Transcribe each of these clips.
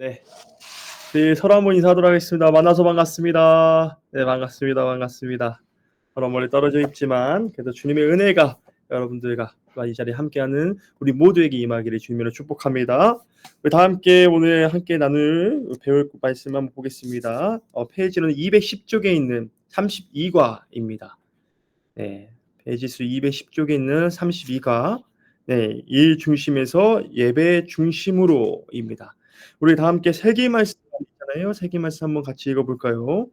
네. 네, 서로 한번 인사하도록 하겠습니다. 만나서 반갑습니다. 네, 반갑습니다. 반갑습니다. 서로 멀리 떨어져 있지만 그래도 주님의 은혜가 여러분들과 이 자리에 함께하는 우리 모두에게 임하기를 주님으로 축복합니다. 우리 다 함께 오늘 함께 배울 말씀 한번 보겠습니다. 페이지는 210쪽에 있는 32과입니다. 네, 페이지 수 210쪽에 있는 32과. 네, 일 중심에서 예배 중심으로입니다. 우리 다 함께 세기 말씀 있잖아요. 세기 말씀 한번 같이 읽어볼까요?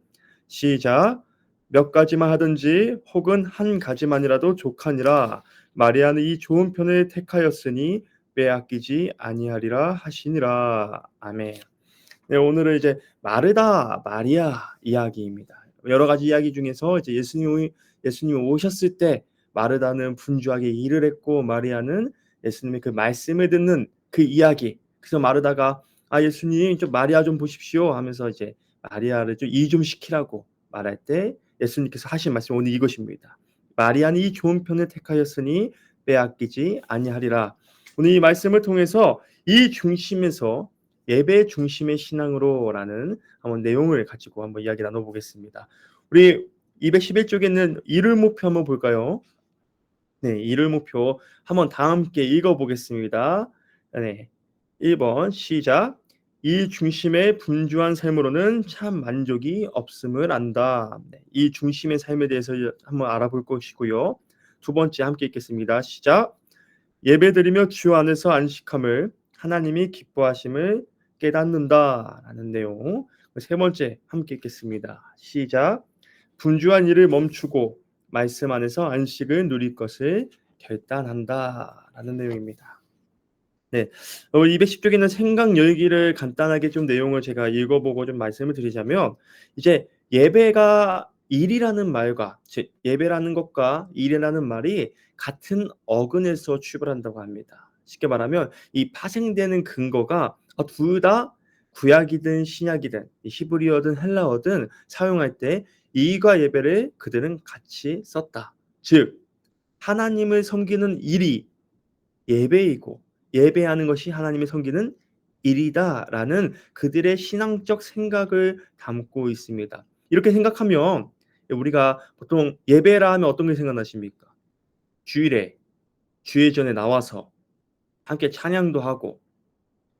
시작. 몇 가지만 하든지 혹은 한 가지만이라도 족하니라. 마리아는 이 좋은 편을 택하였으니 빼앗기지 아니하리라 하시니라. 아멘. 네, 오늘은 이제 마르다 마리아 이야기입니다. 여러 가지 이야기 중에서 이제 예수님이 오셨을 때 마르다는 분주하게 일을 했고 마리아는 예수님의 그 말씀을 듣는 그 이야기. 그래서 마르다가 예수님 좀 마리아 좀 보십시오 하면서 이제 마리아를 좀 일 좀 시키라고 말할 때 예수님께서 하신 말씀 오늘 이것입니다. 마리아는 이 좋은 편을 택하였으니 빼앗기지 아니하리라. 오늘 이 말씀을 통해서 이 중심에서 예배 중심의 신앙으로라는 한번 내용을 가지고 한번 이야기 나눠보겠습니다. 우리 211쪽에 있는 이를 목표 한번 볼까요? 네, 이를 목표 한번 다 함께 읽어보겠습니다. 네, 1번 시작. 이 중심의 분주한 삶으로는 참 만족이 없음을 안다. 네, 이 중심의 삶에 대해서 한번 알아볼 것이고요. 두 번째 함께 읽겠습니다. 시작. 예배드리며 주 안에서 안식함을 하나님이 기뻐하심을 깨닫는다라는 내용. 세 번째 함께 읽겠습니다. 시작. 분주한 일을 멈추고 말씀 안에서 안식을 누릴 것을 결단한다라는 내용입니다. 네, 210쪽에 있는 생각 열기를 간단하게 좀 내용을 제가 읽어보고 좀 말씀을 드리자면 이제 예배가 일이라는 말과 즉 예배라는 것과 일이라는 말이 같은 어근에서 출발한다고 합니다. 쉽게 말하면 이 파생되는 근거가 둘 다 구약이든 신약이든 히브리어든 헬라어든 사용할 때 일과 예배를 그들은 같이 썼다. 즉 하나님을 섬기는 일이 예배이고 예배하는 것이 하나님을 섬기는 일이다라는 그들의 신앙적 생각을 담고 있습니다. 이렇게 생각하면 우리가 보통 예배라 하면 어떤 게 생각나십니까? 주일에 주일전에 나와서 함께 찬양도 하고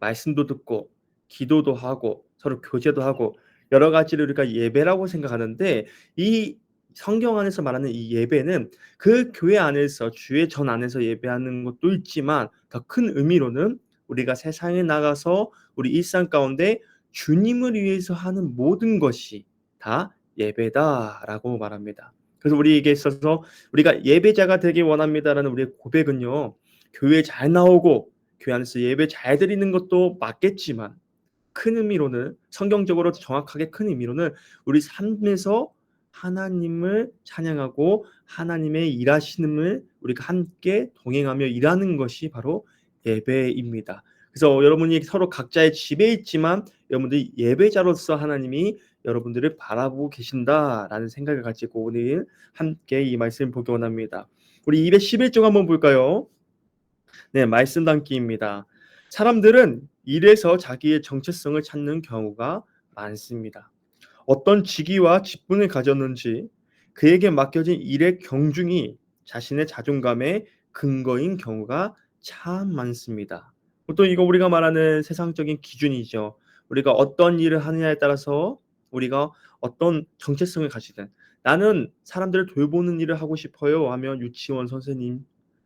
말씀도 듣고 기도도 하고 서로 교제도 하고 여러 가지를 우리가 예배라고 생각하는데 이 성경 안에서 말하는 이 예배는 그 교회 안에서 주의 전 안에서 예배하는 것도 있지만 더 큰 의미로는 우리가 세상에 나가서 우리 일상 가운데 주님을 위해서 하는 모든 것이 다 예배다라고 말합니다. 그래서 우리에게 있어서 우리가 예배자가 되기 원합니다라는 우리의 고백은요. 교회 잘 나오고 교회 안에서 예배 잘 드리는 것도 맞겠지만 큰 의미로는 성경적으로 정확하게 큰 의미로는 우리 삶에서 하나님을 찬양하고 하나님의 일하심을 우리가 함께 동행하며 일하는 것이 바로 예배입니다. 그래서 여러분이 서로 각자의 집에 있지만 여러분들이 예배자로서 하나님이 여러분들을 바라보고 계신다라는 생각을 가지고 오늘 함께 이 말씀을 보기 원합니다. 우리 211쪽 한번 볼까요? 네, 말씀 담기입니다. 사람들은 일에서 자기의 정체성을 찾는 경우가 많습니다. 어떤 직위와 직분을 가졌는지 그에게 맡겨진 일의 경중이 자신의 자존감의 근거인 경우가 참 많습니다. 보통 이거 우리가 말하는 세상적인 기준이죠. 우리가 어떤 일을 하느냐에 따라서 우리가 어떤 정체성을 가지든 나는 사람들을 돌보는 일을 하고 싶어요 하면 유치원 선생님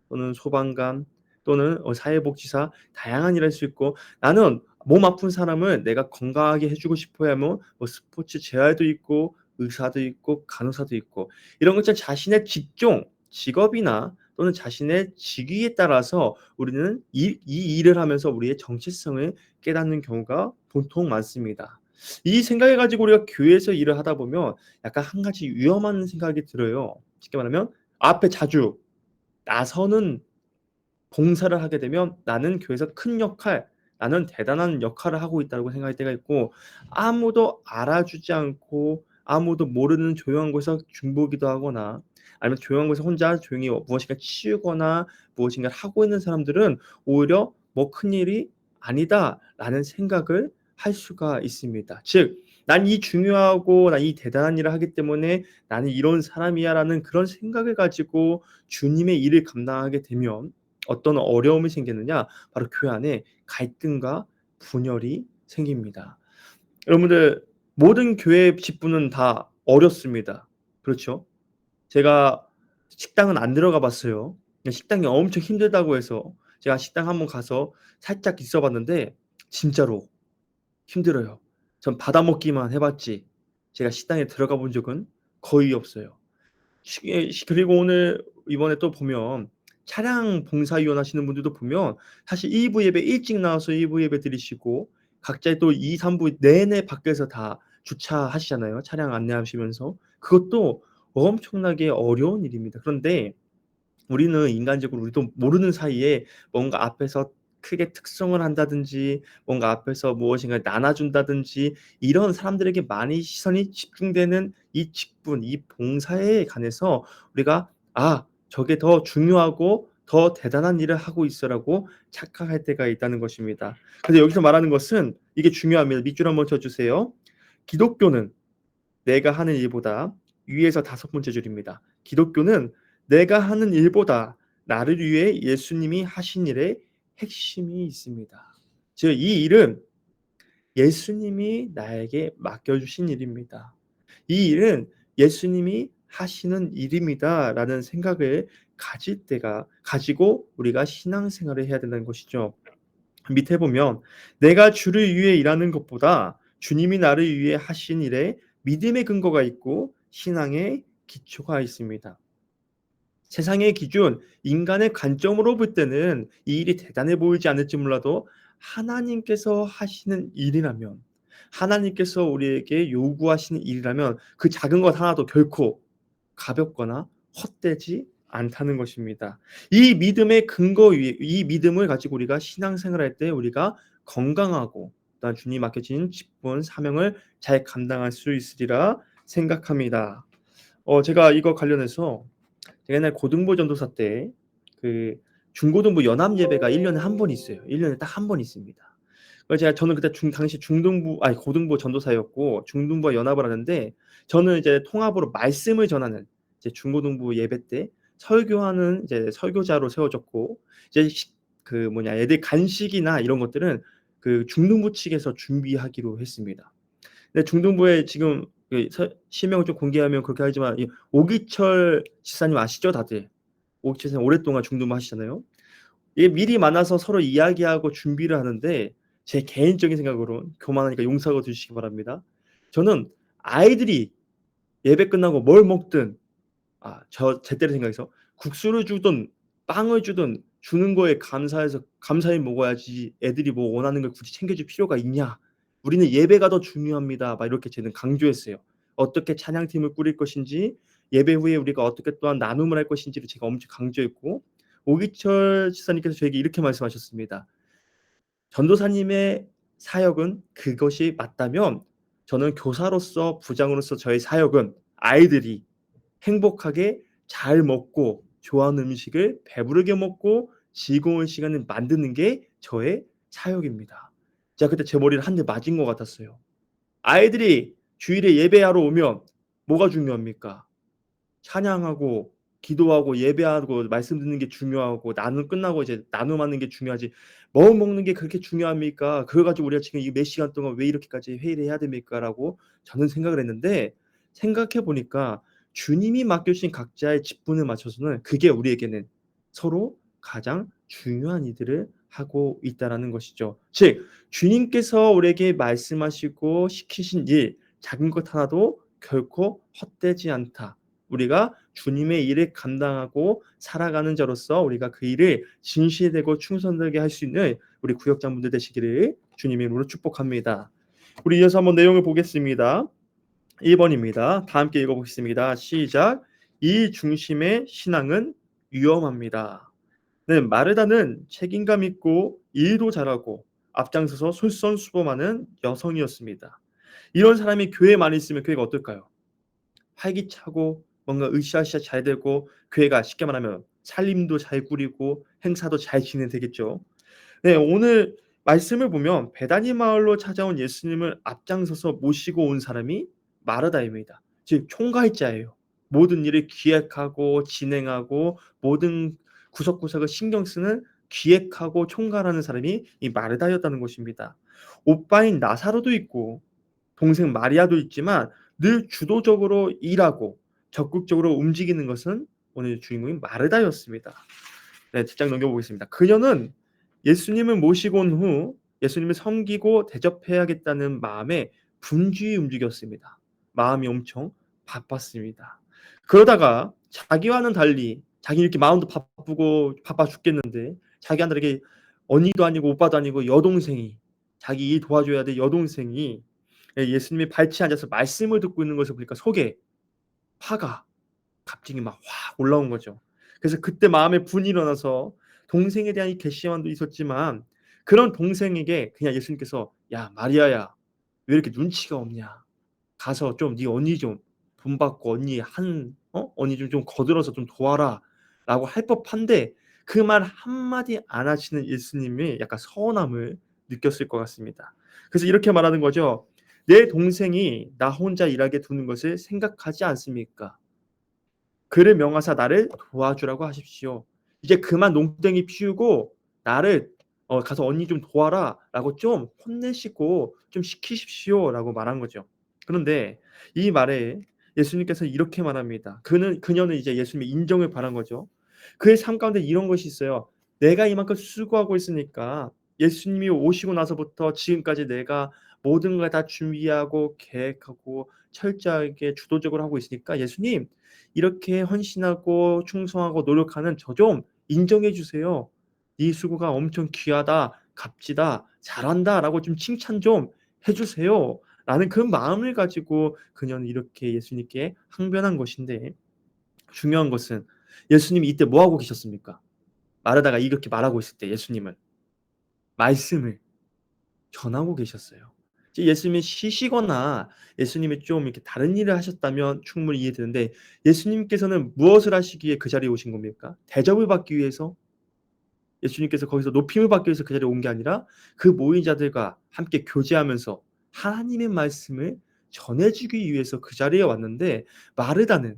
또는 소방관 또는 사회복지사 다양한 일을 할 수 있고 나는 몸 아픈 사람을 내가 건강하게 해주고 싶어야 하면 스포츠 재활도 있고 의사도 있고 간호사도 있고 이런 것처럼 자신의 직종, 직업이나 또는 자신의 직위에 따라서 우리는 이 일을 하면서 우리의 정체성을 깨닫는 경우가 보통 많습니다. 이 생각을 가지고 우리가 교회에서 일을 하다 보면 약간 한 가지 위험한 생각이 들어요. 쉽게 말하면 앞에 자주 나서는 봉사를 하게 되면 나는 교회에서 큰 역할, 나는 대단한 역할을 하고 있다고 생각할 때가 있고 아무도 알아주지 않고 아무도 모르는 조용한 곳에서 중보기도 하거나 아니면 조용한 곳에서 혼자 조용히 무엇인가 치우거나 무엇인가를 하고 있는 사람들은 오히려 뭐 큰일이 아니다라는 생각을 할 수가 있습니다. 즉, 난 이 중요하고 난 이 대단한 일을 하기 때문에 나는 이런 사람이야라는 그런 생각을 가지고 주님의 일을 감당하게 되면 어떤 어려움이 생기느냐? 바로 교회 안에 갈등과 분열이 생깁니다. 여러분들, 모든 교회 직분은 다 어렵습니다. 그렇죠? 제가 식당은 안 들어가 봤어요. 식당이 엄청 힘들다고 해서 제가 식당 한번 가서 살짝 있어 봤는데 진짜로 힘들어요. 전 받아먹기만 해 봤지 제가 식당에 들어가 본 적은 거의 없어요. 그리고 오늘 이번에 또 보면 차량 봉사위원 하시는 분들도 보면 사실 1부 예배 일찍 나와서 1부 예배 드리시고 각자 또 2-3부 내내 밖에서 다 주차하시잖아요, 차량 안내하시면서. 그것도 엄청나게 어려운 일입니다. 그런데 우리는 인간적으로 우리도 모르는 사이에 뭔가 앞에서 크게 특성을 한다든지 뭔가 앞에서 무엇인가 나눠 준다든지 이런 사람들에게 많이 시선이 집중되는 이 직분, 이 봉사에 관해서 우리가 '아 저게 더 중요하고 더 대단한 일을 하고 있어.'라고 착각할 때가 있다는 것입니다. 근데 여기서 말하는 것은 이게 중요합니다. 밑줄 한번 쳐 주세요. 기독교는 내가 하는 일보다 위에서 다섯 번째 줄입니다. 기독교는 내가 하는 일보다 나를 위해 예수님이 하신 일에 핵심이 있습니다. 즉, 이 일은 예수님이 나에게 맡겨주신 일입니다. 이 일은 예수님이 하시는 일입니다라는 생각을 가지고 우리가 신앙생활을 해야 된다는 것이죠. 밑에 보면 내가 주를 위해 일하는 것보다 주님이 나를 위해 하신 일에 믿음의 근거가 있고 신앙의 기초가 있습니다. 세상의 기준, 인간의 관점으로 볼 때는 이 일이 대단해 보이지 않을지 몰라도 하나님께서 하시는 일이라면, 하나님께서 우리에게 요구하시는 일이라면 그 작은 것 하나도 결코 가볍거나 헛되지 않다는 것입니다. 이 믿음의 근거 위에 이 믿음을 가지고 우리가 신앙생활할 때 우리가 건강하고 또한 주님 맡겨진 직분 사명을 잘 감당할 수 있으리라 생각합니다. 제가 이거 관련해서 제가 옛날 고등부 전도사 때 그 중고등부 연합 예배가 1 년에 한 번 있어요. 1 년에 딱 한 번 있습니다. 그래서 저는 그때 당시 중등부 아니 고등부 전도사였고 중등부와 연합을 하는데 저는 이제 통합으로 말씀을 전하는 이제 중고등부 예배 때 설교하는 이제 설교자로 세워졌고 이제 애들 간식이나 이런 것들은 그 중등부 측에서 준비하기로 했습니다. 근데 중등부에 지금 실명을 좀 공개하면 그렇게 하지만 이 오기철 집사님 아시죠 다들? 오기철 집사님 오랫동안 중등부 하시잖아요. 이게 미리 만나서 서로 이야기하고 준비를 하는데 제 개인적인 생각으로는 교만하니까 용서하고 주시기 바랍니다. 저는 아이들이 예배 끝나고 뭘 먹든 제 때를 생각해서 국수를 주든 빵을 주든 주는 거에 감사해서 감사히 먹어야지 애들이 뭐 원하는 걸 굳이 챙겨줄 필요가 있냐. 우리는 예배가 더 중요합니다. 막 이렇게 저는 강조했어요. 어떻게 찬양팀을 꾸릴 것인지 예배 후에 우리가 어떻게 또한 나눔을 할 것인지를 제가 엄청 강조했고 오기철 지사님께서 저에게 이렇게 말씀하셨습니다. 전도사님의 사역은 그것이 맞다면 저는 교사로서 부장으로서 저의 사역은 아이들이 행복하게 잘 먹고 좋아하는 음식을 배부르게 먹고 즐거운 시간을 만드는 게 저의 사역입니다. 제가 그때 제 머리를 한 대 맞은 것 같았어요. 아이들이 주일에 예배하러 오면 뭐가 중요합니까? 찬양하고 기도하고 예배하고 말씀 듣는 게 중요하고 나눔 끝나고 이제 나눔하는 게 중요하지 뭐 먹는 게 그렇게 중요합니까? 그래 가지고 우리가 지금 이 몇 시간 동안 왜 이렇게까지 회의를 해야 됩니까?'라고 저는 생각을 했는데 생각해 보니까 주님이 맡겨 주신 각자의 직분에 맞춰서는 그게 우리에게는 서로 가장 중요한 일들을 하고 있다라는 것이죠. 즉 주님께서 우리에게 말씀하시고 시키신 일 작은 것 하나도 결코 헛되지 않다. 우리가 주님의 일을 감당하고 살아가는 자로서 우리가 그 일을 진실되고 충성되게 할 수 있는 우리 구역장분들 되시기를 주님의 이름으로 축복합니다. 우리 이어서 한번 내용을 보겠습니다. 1 번입니다. 다 함께 읽어 보겠습니다. 시작. 이 중심의 신앙은 위험합니다. 네, 마르다는 책임감 있고 일도 잘하고 앞장서서 솔선수범하는 여성이었습니다. 이런 사람이 교회에 많이 있으면 교회가 어떨까요? 활기차고 뭔가 으쌰으쌰 잘 되고 교회가 쉽게 말하면 살림도 잘 꾸리고 행사도 잘 진행되겠죠. 네, 오늘 말씀을 보면 베다니 마을로 찾아온 예수님을 앞장서서 모시고 온 사람이 마르다입니다. 즉 총괄자예요. 모든 일을 기획하고 진행하고 모든 구석구석을 신경 쓰는 기획하고 총괄하는 사람이 이 마르다였다는 것입니다. 오빠인 나사로도 있고 동생 마리아도 있지만 늘 주도적으로 일하고 적극적으로 움직이는 것은 오늘 주인공인 마르다였습니다. 네, 뒷장 넘겨보겠습니다. 그녀는 예수님을 모시고 온 후 예수님을 섬기고 대접해야겠다는 마음에 분주히 움직였습니다. 마음이 엄청 바빴습니다. 그러다가 자기와는 달리 자기 이렇게 마음도 바쁘고 바빠 죽겠는데 자기한테 언니도 아니고 오빠도 아니고 여동생이 자기 일 도와줘야 될 여동생이 예수님이 발치에 앉아서 말씀을 듣고 있는 것을 보니까 속에 화가 갑자기 막 확 올라온 거죠. 그래서 그때 마음에 분이 일어나서 동생에 대한 이 괘씸함도 있었지만 그런 동생에게 그냥 예수님께서 "야 마리아야 왜 이렇게 눈치가 없냐. 가서 좀 네 언니 좀 본받고 언니 좀 거들어서 좀 도와라."라고 할 법한데 그 말 한마디 안 하시는 예수님이 약간 서운함을 느꼈을 것 같습니다. 그래서 이렇게 말하는 거죠. "내 동생이 나 혼자 일하게 두는 것을 생각하지 않습니까? 그를 명하사 나를 도와주라고 하십시오. 이제 그만 농땡이 피우고 나를 가서 언니 좀 도와라라고 좀 혼내시고 좀 시키십시오라고 말한 거죠. 그런데 이 말에 예수님께서 이렇게 말합니다. 그녀는 이제 예수님의 인정을 바란 거죠. 그의 삶 가운데 이런 것이 있어요. 내가 이만큼 수고하고 있으니까 예수님이 오시고 나서부터 지금까지 내가 모든 걸 다 준비하고 계획하고 철저하게 주도적으로 하고 있으니까 예수님 이렇게 헌신하고 충성하고 노력하는 저 좀 인정해 주세요. "네 수고가 엄청 귀하다. 값지다. 잘한다."라고 좀 칭찬 좀 해 주세요. 라는 그 마음을 가지고 그녀는 이렇게 예수님께 항변한 것인데 중요한 것은 예수님이 이때 뭐 하고 계셨습니까? 마르다가 이렇게 말하고 있을 때 예수님은 말씀을 전하고 계셨어요. 이제 예수님이 쉬시거나 예수님이 좀 이렇게 다른 일을 하셨다면 충분히 이해되는데 예수님께서는 무엇을 하시기에 그 자리에 오신 겁니까? 대접을 받기 위해서 예수님께서 거기서 높임을 받기 위해서 그 자리에 온 게 아니라 그 모인 자들과 함께 교제하면서 하나님의 말씀을 전해주기 위해서 그 자리에 왔는데 마르다는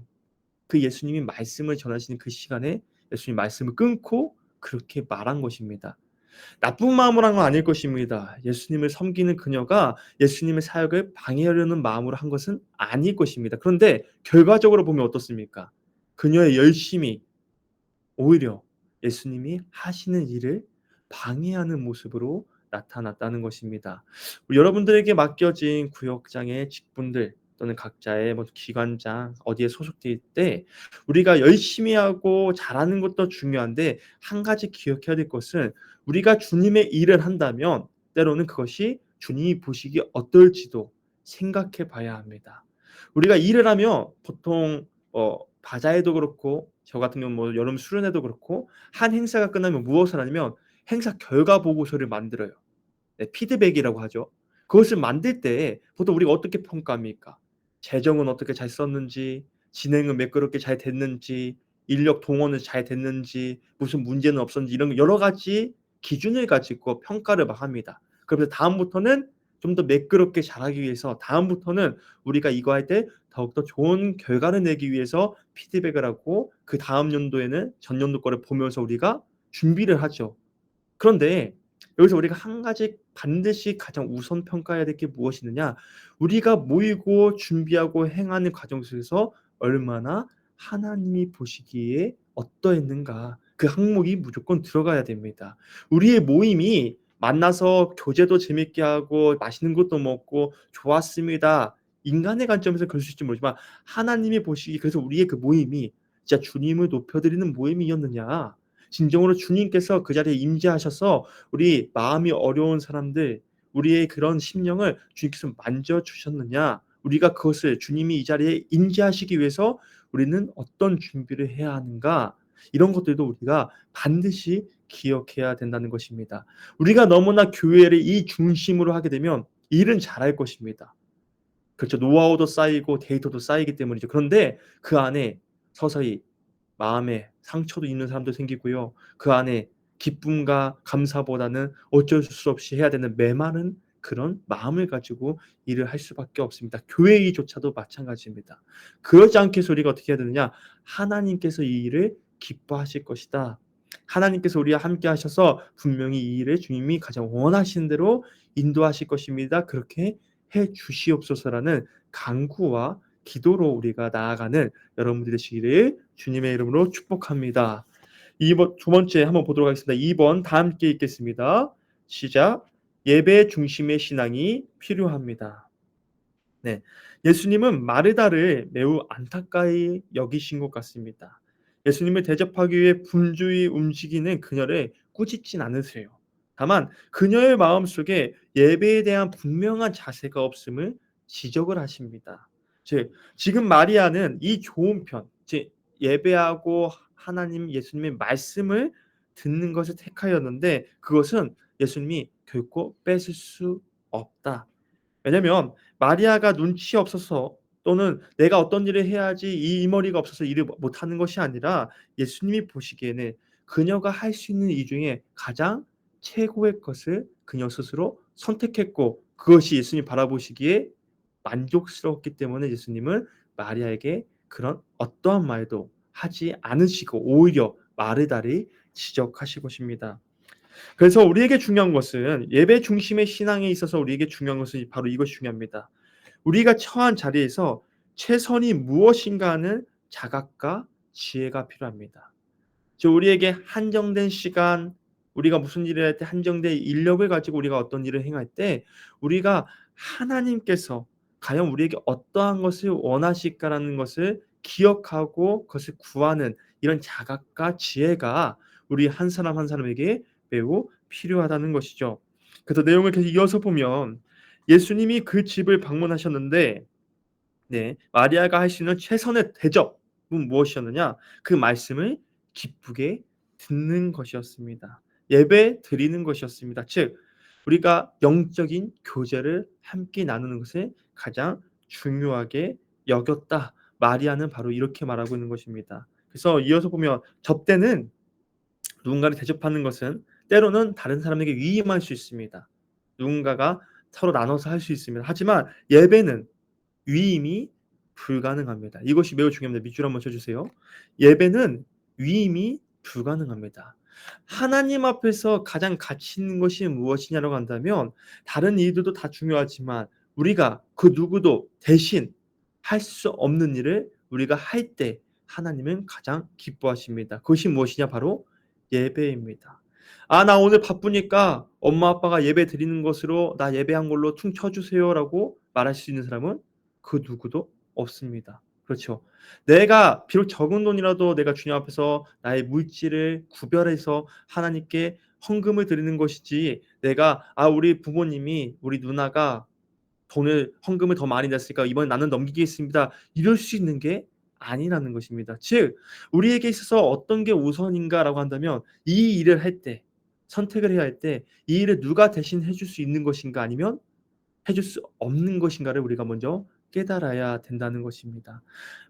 그 예수님이 말씀을 전하시는 그 시간에 예수님 말씀을 끊고 그렇게 말한 것입니다. 나쁜 마음으로 한 건 아닐 것입니다. 예수님을 섬기는 그녀가 예수님의 사역을 방해하려는 마음으로 한 것은 아닐 것입니다. 그런데 결과적으로 보면 어떻습니까? 그녀의 열심이 오히려 예수님이 하시는 일을 방해하는 모습으로 나타났다는 것입니다. 여러분들에게 맡겨진 구역장의 직분들 또는 각자의 뭐 기관장 어디에 소속될 때 우리가 열심히 하고 잘하는 것도 중요한데 한 가지 기억해야 될 것은 우리가 주님의 일을 한다면 때로는 그것이 주님이 보시기에 어떨지도 생각해 봐야 합니다. 우리가 일을 하면 보통 바자회도 그렇고 저 같은 경우는 뭐 여름 수련회도 그렇고 한 행사가 끝나면 무엇을 하냐면 행사 결과 보고서를 만들어요. 네, 피드백이라고 하죠. 그것을 만들 때 보통 우리가 어떻게 평가합니까? 재정은 어떻게 잘 썼는지, 진행은 매끄럽게 잘 됐는지, 인력 동원은 잘 됐는지, 무슨 문제는 없었는지 이런 여러 가지 기준을 가지고 평가를 막 합니다. 그러면서 다음부터는 좀 더 매끄럽게 잘하기 위해서 다음부터는 우리가 이거 할 때 더욱더 좋은 결과를 내기 위해서 피드백을 하고 그다음 연도에는 전년도 거를 보면서 우리가 준비를 하죠. 그런데 여기서 우리가 한 가지 반드시 가장 우선 평가해야 될 게 무엇이느냐? 우리가 모이고 준비하고 행하는 과정 속에서 얼마나 하나님이 보시기에 어떠했는가 그 항목이 무조건 들어가야 됩니다. 우리의 모임이 만나서 교제도 재밌게 하고 맛있는 것도 먹고 좋았습니다. 인간의 관점에서 그럴 수 있을지 모르지만 하나님이 보시기에 그래서 우리의 그 모임이 진짜 주님을 높여드리는 모임이었느냐? 진정으로 주님께서 그 자리에 임재하셔서 우리 마음이 어려운 사람들 우리의 그런 심령을 주님께서 만져 주셨느냐? 우리가 그것을 주님이 이 자리에 임재하시기 위해서 우리는 어떤 준비를 해야 하는가? 이런 것들도 우리가 반드시 기억해야 된다는 것입니다. 우리가 너무나 교회를 이 중심으로 하게 되면 일은 잘할 것입니다. 그렇죠. 노하우도 쌓이고 데이터도 쌓이기 때문이죠. 그런데 그 안에 서서히 마음에 상처도 있는 사람도 생기고요. 그 안에 기쁨과 감사보다는 어쩔 수 없이 해야 되는 메마른 그런 마음을 가지고 일을 할 수밖에 없습니다. 교회 일조차도 마찬가지입니다. 그러지 않게 해서 우리가 어떻게 해야 되느냐? 하나님께서 이 일을 기뻐하실 것이다. 하나님께서 우리와 함께 하셔서 분명히 이 일을 주님이 가장 원하시는 대로 인도하실 것입니다. 그렇게 해 주시옵소서라는 간구와 기도로 우리가 나아가는 여러분들이 되시기를 주님의 이름으로 축복합니다. 2번, 두 번째 한번 보도록 하겠습니다. 2번 다 함께 읽겠습니다. 시작. 예배 중심의 신앙이 필요합니다. 네, 예수님은 마르다를 매우 안타까이 여기신 것 같습니다. 예수님을 대접하기 위해 분주히 움직이는 그녀를 꾸짖진 않으세요. 다만 그녀의 마음속에 예배에 대한 분명한 자세가 없음을 지적을 하십니다. 즉, 지금 마리아는 이 좋은 편, 즉 예배하고 하나님 예수님의 말씀을 듣는 것을 택하였는데 그것은 예수님이 결코 뺏을 수 없다. 왜냐면 마리아가 눈치 없어서 또는 내가 어떤 일을 해야지 이 이머리가 없어서 일을 못하는 것이 아니라 예수님이 보시기에는 그녀가 할 수 있는 이 중에 가장 최고의 것을 그녀 스스로 선택했고 그것이 예수님 바라보시기에 만족스러웠기 때문에 예수님은 마리아에게 그런 어떠한 말도 하지 않으시고 오히려 마르다를 지적하실 것입니다. 그래서 우리에게 중요한 것은 예배 중심의 신앙에 있어서 우리에게 중요한 것은 바로 이것이 중요합니다. 우리가 처한 자리에서 최선이 무엇인가 하는 자각과 지혜가 필요합니다. 즉 우리에게 한정된 시간, 우리가 무슨 일을 할 때 한정된 인력을 가지고 우리가 어떤 일을 행할 때 우리가 하나님께서 과연 우리에게 어떠한 것을 원하실까라는 것을 기억하고 그것을 구하는 이런 자각과 지혜가 우리 한 사람 한 사람에게 매우 필요하다는 것이죠. 그래서 내용을 계속 이어서 보면 예수님이 그 집을 방문하셨는데 네, 마리아가 할 수 있는 최선의 대접은 무엇이었느냐? 그 말씀을 기쁘게 듣는 것이었습니다. 예배 드리는 것이었습니다. 즉 우리가 영적인 교제를 함께 나누는 것을 가장 중요하게 여겼다. 마리아는 바로 이렇게 말하고 있는 것입니다. 그래서 이어서 보면 접대는 누군가를 대접하는 것은 때로는 다른 사람에게 위임할 수 있습니다. 누군가가 서로 나눠서 할 수 있습니다. 하지만 예배는 위임이 불가능합니다. 이것이 매우 중요합니다. 밑줄 한번 쳐주세요. 예배는 위임이 불가능합니다. 하나님 앞에서 가장 가치 있는 것이 무엇이냐라고 한다면 다른 일들도 다 중요하지만 우리가 그 누구도 대신 할 수 없는 일을 우리가 할 때 하나님은 가장 기뻐하십니다. 그것이 무엇이냐? 바로 예배입니다. 아, 나 오늘 바쁘니까 엄마 아빠가 예배 드리는 것으로 나 예배한 걸로 퉁쳐주세요라고 말할 수 있는 사람은 그 누구도 없습니다. 그렇죠. 내가 비록 적은 돈이라도 내가 주님 앞에서 나의 물질을 구별해서 하나님께 헌금을 드리는 것이지 내가 우리 부모님이 우리 누나가 돈을 헌금을 더 많이 냈으니까 이번에 나는 넘기겠습니다. 이럴 수 있는 게 아니라는 것입니다. 즉 우리에게 있어서 어떤 게 우선인가라고 한다면 이 일을 할 때 선택을 해야 할 때 이 일을 누가 대신 해줄 수 있는 것인가 아니면 해줄 수 없는 것인가를 우리가 먼저 깨달아야 된다는 것입니다.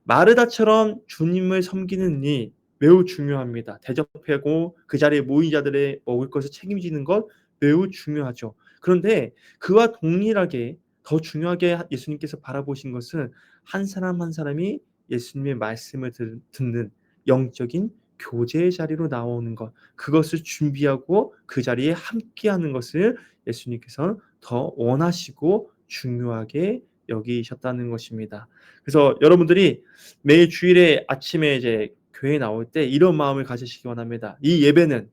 마르다처럼 주님을 섬기는 일 매우 중요합니다. 대접하고 그 자리에 모인 자들의 먹을 것을 책임지는 것 매우 중요하죠. 그런데 그와 동일하게 더 중요하게 예수님께서 바라보신 것은 한 사람 한 사람이 예수님의 말씀을 듣는 영적인 교제의 자리로 나오는 것, 그것을 준비하고 그 자리에 함께하는 것을 예수님께서는 더 원하시고 중요하게 여기셨다는 것입니다. 그래서 여러분들이 매일 주일에 아침에 이제 교회에 나올 때 이런 마음을 가지시기 원합니다. 이 예배는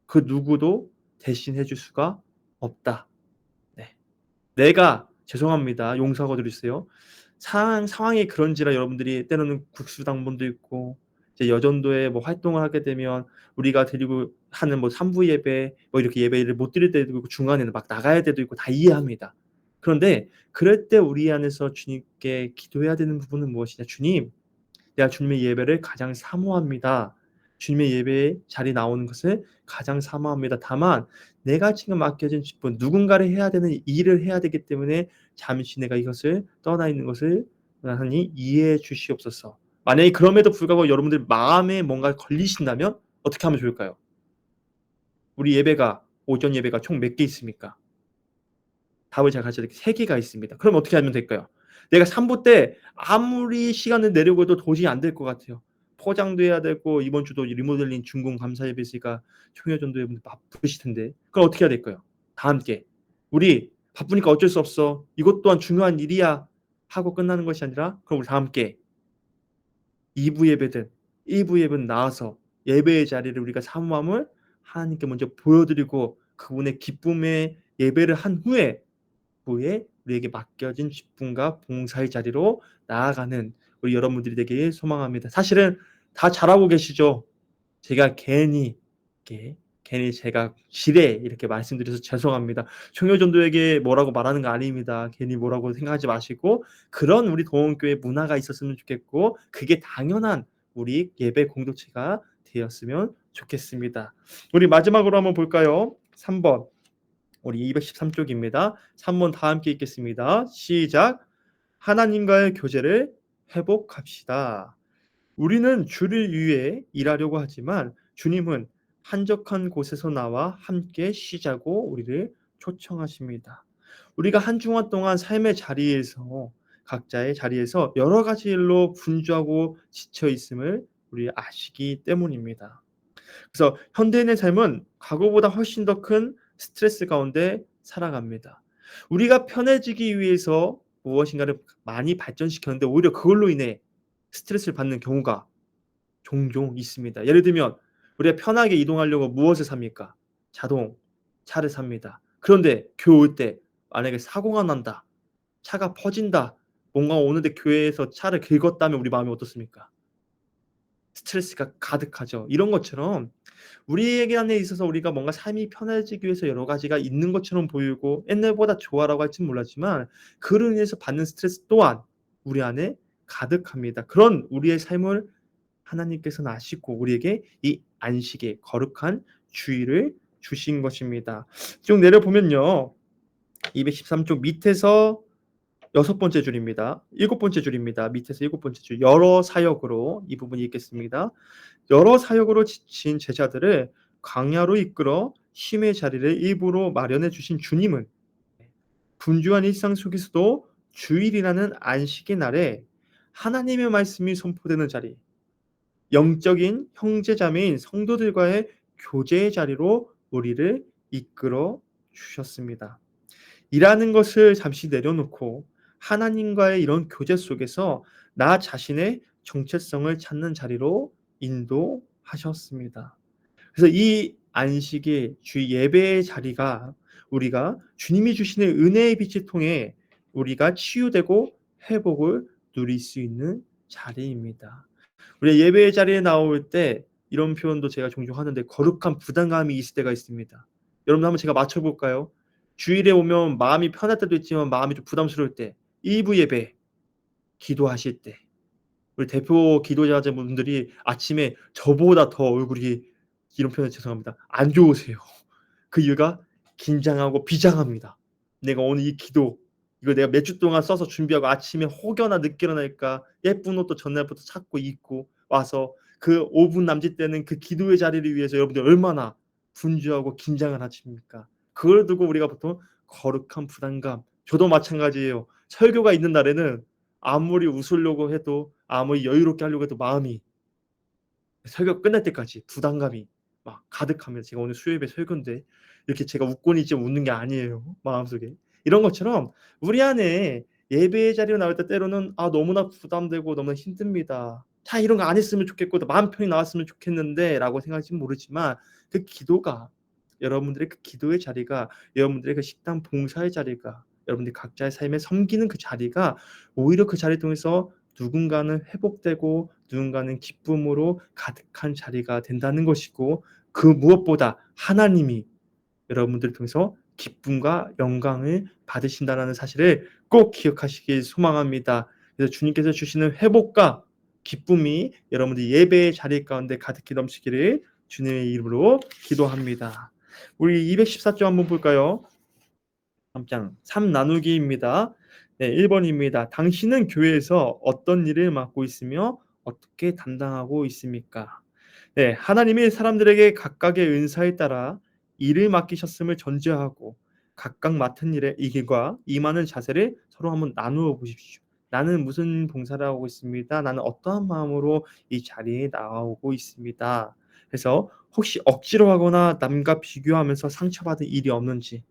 그 누구도 대신해 줄 수가 없다. 네. 내가 죄송합니다. 용서하고 드리세요. 상황이 그런지라 여러분들이 때로는 국수당번도 있고 이제 여전도에 뭐 활동을 하게 되면 우리가 드리고 하는 뭐 산부 예배 뭐 이렇게 예배를 못 드릴 때도 있고 중간에는 막 나가야 때도 있고 다 이해합니다. 그런데 그럴 때 우리 안에서 주님께 기도해야 되는 부분은 무엇이냐? 주님, 내가 주님의 예배를 가장 사모합니다. 주님의 예배에 자리 나오는 것을 가장 사모합니다. 다만 내가 지금 맡겨진 직분 누군가를 해야 되는 일을 해야 되기 때문에 잠시 내가 이것을 떠나 있는 것을 하나님 이해해 주시옵소서. 만약에 그럼에도 불구하고 여러분들 마음에 뭔가 걸리신다면 어떻게 하면 좋을까요? 우리 예배가 오전 예배가 총 몇 개 있습니까? 답을 잘 가르쳐 드릴게요. 3개가 있습니다. 그럼 어떻게 하면 될까요? 내가 3부 때 아무리 시간을 내려고 해도 도저히 안 될 것 같아요. 포장도 해야 되고 이번 주도 리모델링 준공 감사 예배 있으니까 총회전도 여러분들 바쁘실 텐데 그럼 어떻게 해야 될까요? 다 함께 우리 바쁘니까 어쩔 수 없어. 이것 또한 중요한 일이야 하고 끝나는 것이 아니라 그럼 우리 다 함께 2부 예배든 1부 예배는 나와서 예배의 자리를 우리가 사모함을 하나님께 먼저 보여드리고 그분의 기쁨의 예배를 한 후에 우리에게 맡겨진 직분과 봉사의 자리로 나아가는 우리 여러분들이 되길 소망합니다. 사실은 다 잘하고 계시죠. 제가 괜히 제가 지레 이렇게 말씀드려서 죄송합니다. 청교전도에게 뭐라고 말하는 거 아닙니다. 괜히 뭐라고 생각하지 마시고 그런 우리 도원교회 문화가 있었으면 좋겠고 그게 당연한 우리 예배 공동체가 되었으면 좋겠습니다. 우리 마지막으로 한번 볼까요? 3번 우리 213쪽입니다. 3번 다 함께 읽겠습니다. 시작. 하나님과의 교제를 회복합시다. 우리는 주를 위해 일하려고 하지만 주님은 한적한 곳에서 나와 함께 쉬자고 우리를 초청하십니다. 우리가 한 주간 동안 삶의 자리에서 각자의 자리에서 여러 가지 일로 분주하고 지쳐 있음을 우리 아시기 때문입니다. 그래서 현대인의 삶은 과거보다 훨씬 더 큰 스트레스 가운데 살아갑니다. 우리가 편해지기 위해서 무엇인가를 많이 발전시켰는데 오히려 그걸로 인해 스트레스를 받는 경우가 종종 있습니다. 예를 들면 우리가 편하게 이동하려고 무엇을 삽니까? 자동차를 삽니다. 그런데 교회 올 때 만약에 사고가 난다. 차가 퍼진다. 뭔가 오는데 교회에서 차를 긁었다면 우리 마음이 어떻습니까? 스트레스가 가득하죠. 이런 것처럼 우리에게 안에 있어서 우리가 뭔가 삶이 편해지기 위해서 여러 가지가 있는 것처럼 보이고 옛날보다 좋아라고 할지는 몰랐지만 그로 인해서 받는 스트레스 또한 우리 안에 가득합니다. 그런 우리의 삶을 하나님께서는 아시고 우리에게 이 안식의 거룩한 주의를 주신 것입니다. 쭉 내려보면요. 213쪽 밑에서 6번째 줄입니다. 7번째 줄입니다. 밑에서 7번째 줄. 여러 사역으로 이 부분 읽겠습니다. 여러 사역으로 지친 제자들을 광야로 이끌어 쉼의 자리를 일부러 마련해 주신 주님은 분주한 일상 속에서도 주일이라는 안식의 날에 하나님의 말씀이 선포되는 자리, 영적인 형제자매인 성도들과의 교제의 자리로 우리를 이끌어 주셨습니다. 일하는 것을 잠시 내려놓고 하나님과의 이런 교제 속에서 나 자신의 정체성을 찾는 자리로 인도하셨습니다. 그래서 이 안식의 주 예배의 자리가 우리가 주님이 주시는 은혜의 빛을 통해 우리가 치유되고 회복을 누릴 수 있는 자리입니다. 우리 예배의 자리에 나올 때 이런 표현도 제가 종종 하는데 거룩한 부담감이 있을 때가 있습니다. 여러분 한번 제가 맞춰볼까요? 주일에 오면 마음이 편할 때도 있지만 마음이 좀 부담스러울 때 1부 예배 기도하실 때 우리 대표 기도자분들이 아침에 저보다 더 얼굴이 이런 표현 죄송합니다. 안 좋으세요. 그 이유가 긴장하고 비장합니다. 내가 오늘 이 기도 이거 내가 몇 주 동안 써서 준비하고 아침에 혹여나 늦게 일어날까 예쁜 옷도 전날부터 찾고 입고 와서 그 5분 남짓되는 그 기도의 자리를 위해서 여러분들 얼마나 분주하고 긴장을 하십니까? 그걸 두고 우리가 보통 거룩한 부담감 저도 마찬가지예요. 설교가 있는 날에는 아무리 웃으려고 해도 아무리 여유롭게 하려고 해도 마음이 설교 끝날 때까지 부담감이 막 가득합니다. 제가 오늘 수요예배 설교인데 이렇게 제가 웃고는 있지만 웃는 게 아니에요, 마음속에. 이런 것처럼 우리 안에 예배의 자리로 나올 때 때로는 너무나 부담되고 너무나 힘듭니다. 이런 거 안 했으면 좋겠고 마음 편히 나왔으면 좋겠는데라고 생각할지는 모르지만 그 기도가 여러분들의 그 기도의 자리가 여러분들의 그 식당 봉사의 자리가 여러분들이 각자의 삶에 섬기는 그 자리가 오히려 그 자리를 통해서 누군가는 회복되고 누군가는 기쁨으로 가득한 자리가 된다는 것이고 그 무엇보다 하나님이 여러분들을 통해서 기쁨과 영광을 받으신다는 사실을 꼭 기억하시길 소망합니다. 그래서 주님께서 주시는 회복과 기쁨이 여러분들 예배의 자리 가운데 가득히 넘치기를 주님의 이름으로 기도합니다. 우리 214쪽 한번 볼까요? 3장 3 나누기입니다. 네, 1번입니다. 당신은 교회에서 어떤 일을 맡고 있으며 어떻게 담당하고 있습니까? 네, 하나님이 사람들에게 각각의 은사에 따라 일을 맡기셨음을 전제하고 각각 맡은 일에 이길과 임하는 자세를 서로 한번 나누어 보십시오. 나는 무슨 봉사를 하고 있습니다. 나는 어떠한 마음으로 이 자리에 나오고 있습니다. 그래서 혹시 억지로 하거나 남과 비교하면서 상처받은 일이 없는지,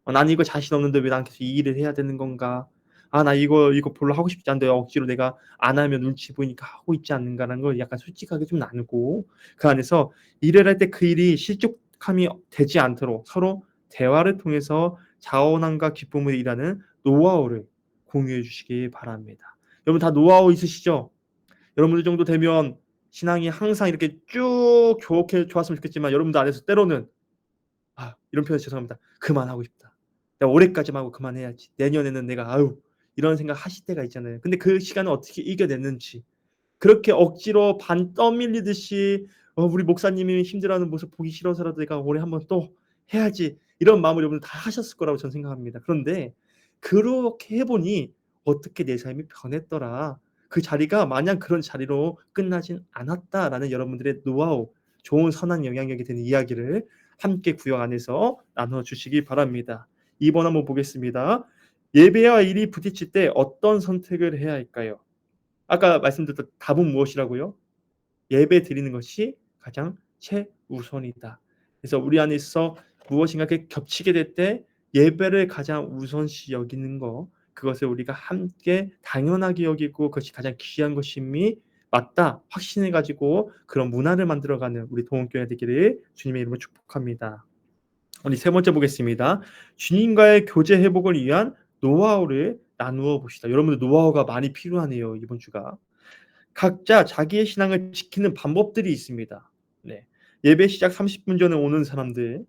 난 이거 자신 없는데 왜 난 계속 이 일을 해야 되는 건가? 나 이거 별로 하고 싶지 않은데 억지로 내가 안 하면 눈치 보이니까 하고 있지 않는가라는 걸 약간 솔직하게 좀 나누고, 그 안에서 일을 할 때 그 일이 실족함이 되지 않도록 서로 대화를 통해서 자원함과 기쁨을 일하는 노하우를 공유해 주시기 바랍니다. 여러분 다 노하우 있으시죠? 여러분들 정도 되면 신앙이 항상 이렇게 쭉 좋게 좋았으면 좋겠지만, 여러분들 안에서 때로는 이런 표현 죄송합니다. '그만하고 싶다. 내가 올해까지만 하고 그만해야지. 내년에는 내가 이런 생각 하실 때가 있잖아요. 근데 그 시간을 어떻게 이겨냈는지, 그렇게 억지로 반 떠밀리듯이 우리 목사님이 힘들어하는 모습 보기 싫어서라도 '내가 올해 한번 또 해야지.' 이런 마음을 여러분들 다 하셨을 거라고 저는 생각합니다. 그런데 그렇게 해 보니 '어떻게 내 삶이 변했더라. 그 자리가 마냥 그런 자리로 끝나진 않았다.'라는 여러분들의 노하우, 좋은 선한 영향력이 되는 이야기를 함께 구역 안에서 나눠 주시기 바랍니다. 2번 한번 보겠습니다. 예배와 일이 부딪힐 때 어떤 선택을 해야 할까요? 아까 말씀드렸던 답은 무엇이라고요? 예배 드리는 것이 가장 최우선이다. 그래서 우리 안에 있어 무엇인가 이렇게 겹치게 될 때 예배를 가장 우선시 여기는 것, 그것을 우리가 함께 당연하게 여기고 그것이 가장 귀한 것임이 맞다 확신해 가지고 그런 문화를 만들어가는 우리 동원교회 되기를 주님의 이름으로 축복합니다. 우리 세 번째 보겠습니다. 주님과의 교제 회복을 위한 노하우를 나누어 봅시다. 여러분들 노하우가 많이 필요하네요, 이번 주가. 각자 자기의 신앙을 지키는 방법들이 있습니다. 네. 예배 시작 30분 전에 오는 사람들,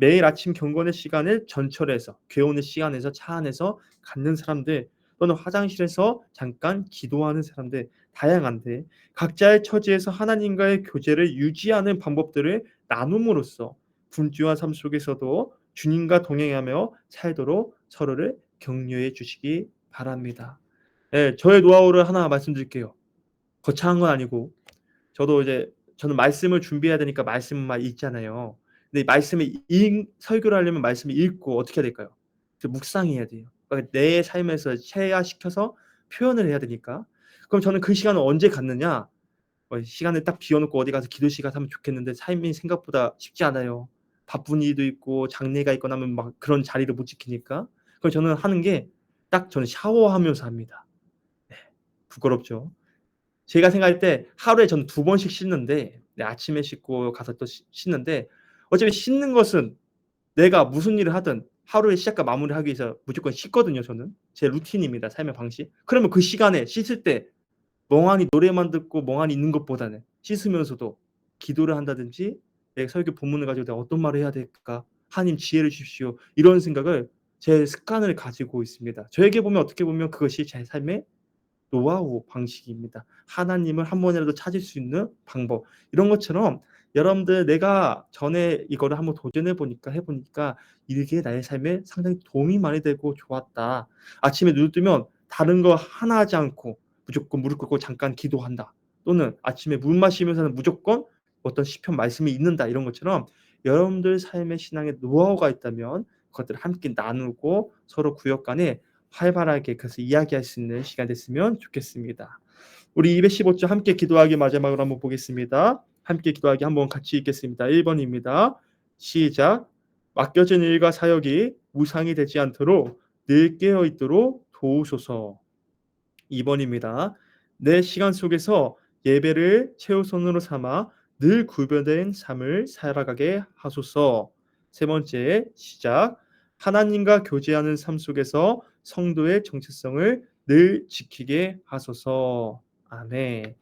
매일 아침 경건의 시간을 전철에서, 교회 오는 시간에서 차 안에서 갖는 사람들, 또는 화장실에서 잠깐 기도하는 사람들, 다양한데 각자의 처지에서 하나님과의 교제를 유지하는 방법들을 나눔으로써 분주한 삶 속에서도 주님과 동행하며 살도록 서로를 격려해 주시기 바랍니다. 예, 저의 노하우를 하나 말씀드릴게요. 거창한 건 아니고, 저는 말씀을 준비해야 되니까 말씀만 읽잖아요. 근데 말씀을 설교를 하려면 말씀을 읽고 어떻게 해야 될까요? 묵상해야 돼요. 그러니까 내 삶에서 체화시켜서 표현을 해야 되니까. 그럼 저는 그 시간을 언제 갖느냐? 시간을 딱 비워 놓고 어디 가서 기도 시간 하면 좋겠는데 삶이 생각보다 쉽지 않아요. 바쁜 일도 있고 장례가 있거나 하면 막 그런 자리를 못 지키니까. 그래서 저는 하는 게 딱 저는 샤워하면서 합니다. 네. 부끄럽죠. 제가 생각할 때 하루에 저는 2번씩 씻는데, 아침에 씻고 가서 또 씻는데, 어차피 씻는 것은 내가 무슨 일을 하든 하루의 시작과 마무리하기 위해서 무조건 씻거든요, 저는. 제 루틴입니다, 삶의 방식. 그러면 그 시간에 씻을 때 멍하니 노래만 듣고 멍하니 있는 것보다는 씻으면서도 기도를 한다든지, 내 설교 본문을 가지고 '내가 어떤 말을 해야 될까? 하나님 지혜를 주십시오.' 이런 생각을, 제 습관을 가지고 있습니다. 저에게 보면 어떻게 보면 그것이 제 삶의 노하우 방식입니다. 하나님을 한 번이라도 찾을 수 있는 방법. 이런 것처럼 여러분들 내가 전에 이거를 한번 도전해 보니까 해 보니까 이게 나의 삶에 상당히 도움이 많이 되고 좋았다. 아침에 눈을 뜨면 다른 거 하나 하지 않고 무조건 무릎 꿇고 잠깐 기도한다. 또는 아침에 물 마시면서는 무조건 어떤 시편 말씀이 읽는다. 이런 것처럼 여러분들 삶의 신앙에 노하우가 있다면 그것들을 함께 나누고 서로 구역 간에 활발하게 그래서 이야기할 수 있는 시간 됐으면 좋겠습니다. 우리 215조 함께 기도하기 마지막으로 한번 보겠습니다. 함께 기도하기 한번 같이 읽겠습니다. 1번입니다. 시작. 맡겨진 일과 사역이 무상이 되지 않도록 늘 깨어 있도록 도우소서. 2번입니다. 내 시간 속에서 예배를 최우선으로 삼아 늘 구별된 삶을 살아가게 하소서. 세 번째, 시작. 하나님과 교제하는 삶 속에서 성도의 정체성을 늘 지키게 하소서. 아멘.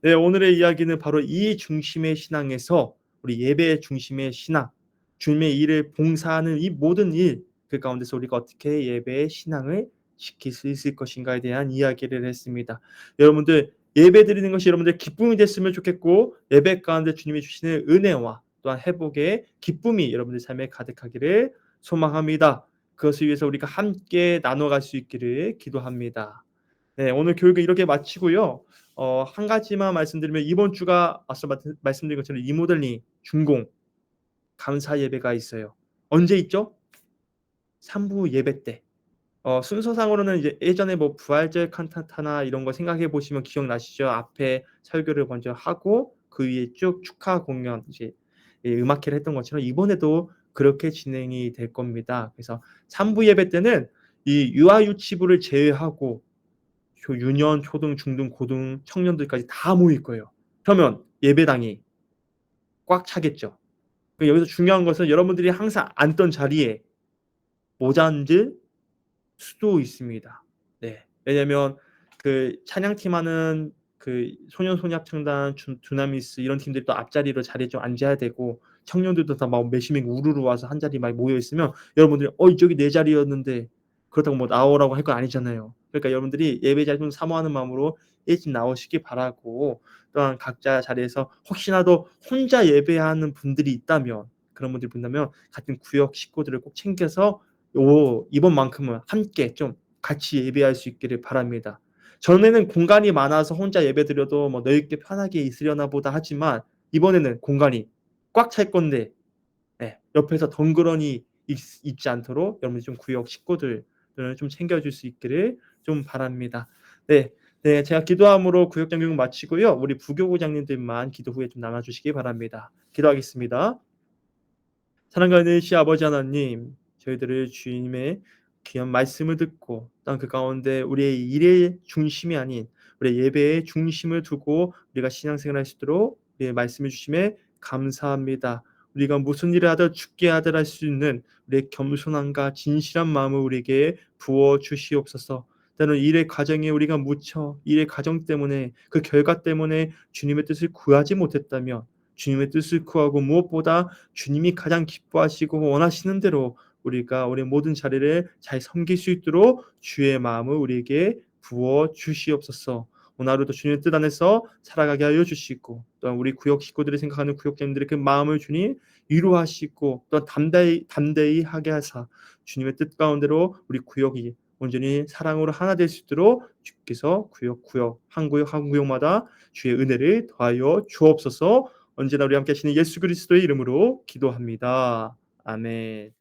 네, 오늘의 이야기는 바로 이 중심의 신앙에서 우리 예배 중심의 신앙, 주님의 일을 봉사하는 이 모든 일, 그 가운데서 우리가 어떻게 예배의 신앙을 지킬 수 있을 것인가에 대한 이야기를 했습니다. 여러분들 예배 드리는 것이 여러분들 기쁨이 됐으면 좋겠고, 예배 가운데 주님이 주시는 은혜와 또한 회복의 기쁨이 여러분들 삶에 가득하기를 소망합니다. 그것을 위해서 우리가 함께 나눠갈 수 있기를 기도합니다. 네, 오늘 교육을 이렇게 마치고요. 한 가지만 말씀드리면 이번 주가 앞서 말씀드린 것처럼 리모델링 준공 감사 예배가 있어요. 언제 있죠? 산부 예배 때. 순서상으로는 이제 예전에 뭐 부활절 칸타타나 이런 거 생각해 보시면 기억나시죠? 앞에 설교를 먼저 하고 그 위에 쭉 축하 공연 이제 음악회를 했던 것처럼 이번에도 그렇게 진행이 될 겁니다. 그래서 산부 예배 때는 이 유아 유치부를 제외하고 유년, 초등, 중등, 고등 청년들까지 다 모일 거예요. 그러면 예배당이 꽉 차겠죠. 여기서 중요한 것은 여러분들이 항상 앉던 자리에 못 앉을 수도 있습니다. 네. 왜냐면 그 찬양팀하는 그 소년소녀합창단, 두나미스 이런 팀들이 또 앞자리로 자리에 좀 앉아야 되고 청년들도 다 막 몇십 명 우르르 와서 한 자리에 막 모여 있으면 여러분들이 이쪽이 내 자리였는데 그렇다고 뭐 나오라고 할 건 아니잖아요. 그러니까 여러분들이 예배 자리 좀 사모하는 마음으로 일찍 나오시기 바라고 또한 각자 자리에서 혹시라도 혼자 예배하는 분들이 있다면 그런 분들이 본다면 같은 구역 식구들을 꼭 챙겨서 이번만큼은 함께 좀 같이 예배할 수 있기를 바랍니다. 전에는 공간이 많아서 혼자 예배드려도 뭐 넓게 편하게 있으려나 보다 하지만 이번에는 공간이 꽉 찰 건데 옆에서 덩그러니 있지 않도록 여러분이 좀 구역 식구들을 좀 챙겨줄 수 있기를 좀 바랍니다. 네. 네, 제가 기도함으로 구역 정규 마치고요. 우리 부교구장님들만 기도 후에 좀 나눠주시기 바랍니다. 기도하겠습니다. 사랑과 은혜이신 아버지 하나님, 저희들을 주님의 귀한 말씀을 듣고 또한 그 가운데 우리의 일의 중심이 아닌 우리의 예배의 중심을 두고 우리가 신앙생활을 할 수 있도록 우리의 말씀을 주심에 감사합니다. 우리가 무슨 일을 하든 죽게 하든 할 수 있는 우리의 겸손함과 진실한 마음을 우리에게 부어 주시옵소서. 때로는 일의 과정에 우리가 묻혀 일의 과정 때문에 그 결과 때문에 주님의 뜻을 구하지 못했다면 주님의 뜻을 구하고 무엇보다 주님이 가장 기뻐하시고 원하시는 대로 우리가 우리 모든 자리를 잘 섬길 수 있도록 주의 마음을 우리에게 부어 주시옵소서. 오늘 하루도 주님의 뜻 안에서 살아가게 하여 주시고 또한 우리 구역 식구들이 생각하는 구역장님들의 그 마음을 주님 위로하시고 또 담대히 하게 하사 주님의 뜻 가운데로 우리 구역이 온전히 사랑으로 하나 될 수 있도록 주께서 구역 한 구역마다 주의 은혜를 더하여 주옵소서. 언제나 우리 함께 하시는 예수 그리스도의 이름으로 기도합니다. 아멘.